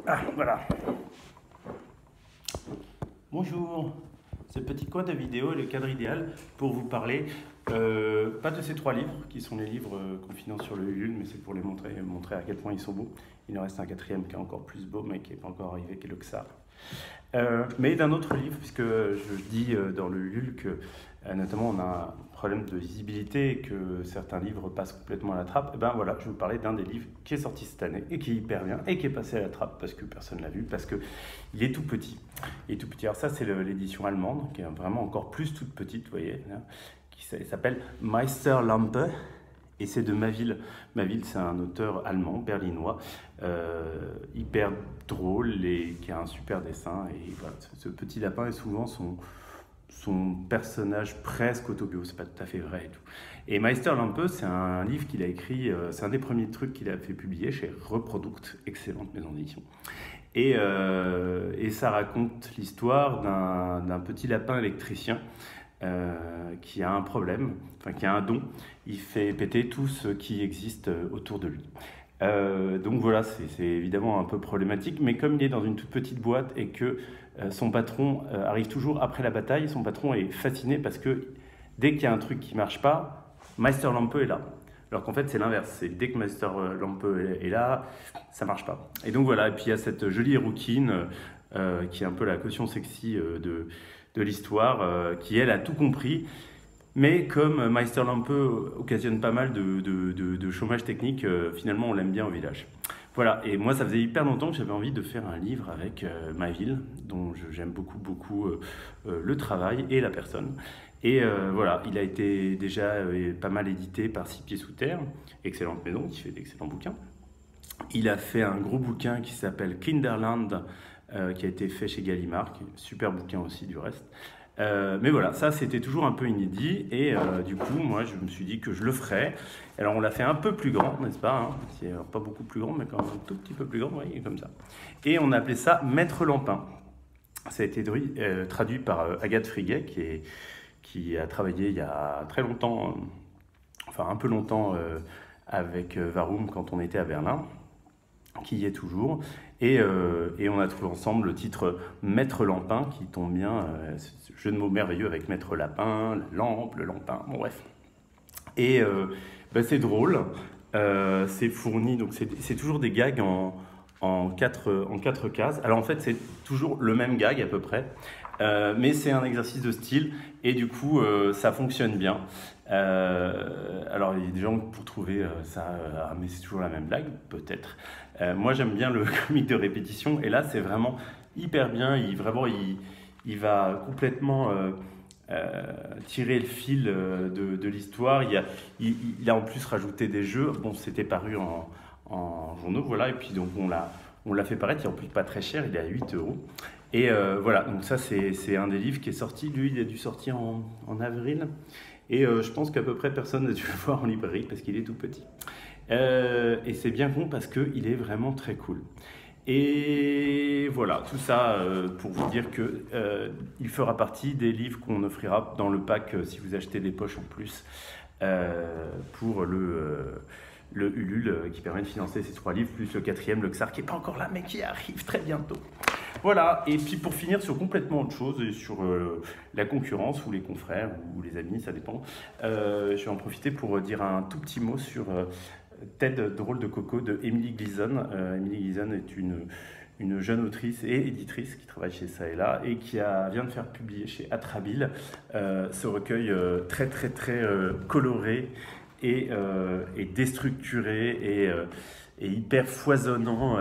Ah, voilà. Bonjour. Ce petit coin de vidéo est le cadre idéal pour vous parler, pas de ces trois livres, qui sont les livres qu'on finance sur le Ulule, mais c'est pour les montrer à quel point ils sont beaux. Il en reste un quatrième qui est encore plus beau, mais qui n'est pas encore arrivé, qui est le Xar. Mais d'un autre livre, puisque je dis dans le Ulule que notamment on a un problème de visibilité et que certains livres passent complètement à la trappe, et ben voilà, je vais vous parler d'un des livres qui est sorti cette année et qui est hyper bien et qui est passé à la trappe parce que personne ne l'a vu, parce qu'il est tout petit. Il est tout petit. Alors ça c'est l'édition allemande qui est vraiment encore plus toute petite, vous voyez, là, qui s'appelle Meisterlampe. Et c'est de Maville. Maville, c'est un auteur allemand, berlinois, hyper drôle et qui a un super dessin. Et voilà, ce petit lapin est souvent son personnage presque autobio, c'est pas tout à fait vrai et tout. Et Meisterlampe, c'est un livre qu'il a écrit, c'est un des premiers trucs qu'il a fait publier chez Reproduct, excellente maison d'édition. Et ça raconte l'histoire d'un petit lapin électricien qui a un problème, enfin qui a un don. Il fait péter tout ce qui existe autour de lui. Donc voilà, c'est évidemment un peu problématique, mais comme il est dans une toute petite boîte et que son patron arrive toujours après la bataille, son patron est fasciné parce que dès qu'il y a un truc qui marche pas, Meisterlampe est là. Alors qu'en fait c'est l'inverse, c'est dès que Meisterlampe est là, ça marche pas. Et donc voilà, et puis il y a cette jolie rouquine qui est un peu la caution sexy de l'histoire, qui elle a tout compris. Mais comme Meisterlampe occasionne pas mal de chômage technique, finalement on l'aime bien au village. Voilà, et moi ça faisait hyper longtemps que j'avais envie de faire un livre avec ma ville, dont j'aime beaucoup le travail et la personne. Et voilà, il a été déjà pas mal édité par Six Pieds Sous Terre, excellente maison qui fait d'excellents bouquins. Il a fait un gros bouquin qui s'appelle Kinderland, qui a été fait chez Gallimard, super bouquin aussi du reste. Mais voilà, ça c'était toujours un peu inédit et du coup moi je me suis dit que je le ferais. Alors on l'a fait un peu plus grand, n'est-ce pas, hein, c'est pas beaucoup plus grand mais quand même un tout petit peu plus grand, vous voyez, comme ça. Et on a appelé ça Maître Lampin. Ça a été traduit par Agathe Friguet qui a travaillé il y a très longtemps, enfin un peu longtemps avec Varum quand on était à Berlin, qui y est toujours, et on a trouvé ensemble le titre Maître Lampin, qui tombe bien, ce jeu de mots merveilleux avec Maître Lapin, la lampe, le lampin, bon bref. Et c'est drôle, c'est fourni, donc c'est toujours des gags en quatre cases. Alors en fait c'est toujours le même gag à peu près, mais c'est un exercice de style, et du coup ça fonctionne bien. Alors il y a des gens pour trouver ça, ah, mais c'est toujours la même blague, peut-être. Moi j'aime bien le comique de répétition, et là c'est vraiment hyper bien, il va complètement tirer le fil de l'histoire. Il a en plus rajouté des jeux, bon c'était paru en journaux, voilà, et puis donc on l'a fait paraître, il est en plus pas très cher, il est à 8 euros. Et voilà, donc ça c'est un des livres qui est sorti, lui il a dû sortir en avril, et je pense qu'à peu près personne n'a dû le voir en librairie parce qu'il est tout petit. Et c'est bien con parce qu'il est vraiment très cool. Et voilà, tout ça pour vous dire que il fera partie des livres qu'on offrira dans le pack si vous achetez des poches en plus pour le Ulule qui permet de financer ces trois livres, plus le quatrième, le Xar, qui n'est pas encore là mais qui arrive très bientôt. Voilà, et puis pour finir sur complètement autre chose, et sur la concurrence ou les confrères ou les amis, ça dépend, je vais en profiter pour dire un tout petit mot sur Ted, drôle de coco de Emily Gleason. Emily Gleason est une jeune autrice et éditrice qui travaille chez ça et là et qui vient de faire publier chez Atrabile ce recueil très coloré et déstructuré et hyper foisonnant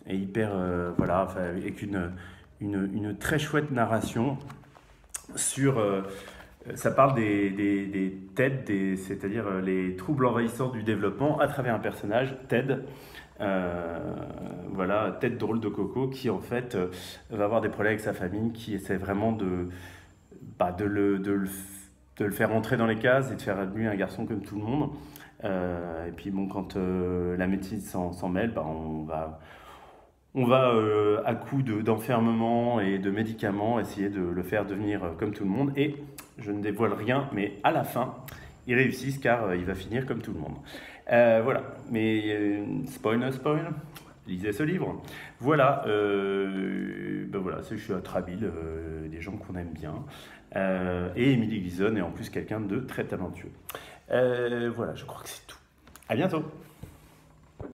et hyper voilà, enfin, avec une très chouette narration sur ça parle des TED, c'est-à-dire les troubles envahissants du développement à travers un personnage, Ted. Voilà, Ted drôle de coco qui en fait va avoir des problèmes avec sa famille, qui essaie vraiment de le faire entrer dans les cases et de faire de lui un garçon comme tout le monde. Et puis bon, quand la médecine s'en mêle, on va à coup d'enfermement et de médicaments essayer de le faire devenir comme tout le monde. Et je ne dévoile rien, mais à la fin, ils réussissent car il va finir comme tout le monde. Voilà, mais spoil, lisez ce livre. Voilà, ben voilà, je suis à Trabille, des gens qu'on aime bien. Et Émilie Glisson est en plus quelqu'un de très talentueux. Voilà, je crois que c'est tout. À bientôt.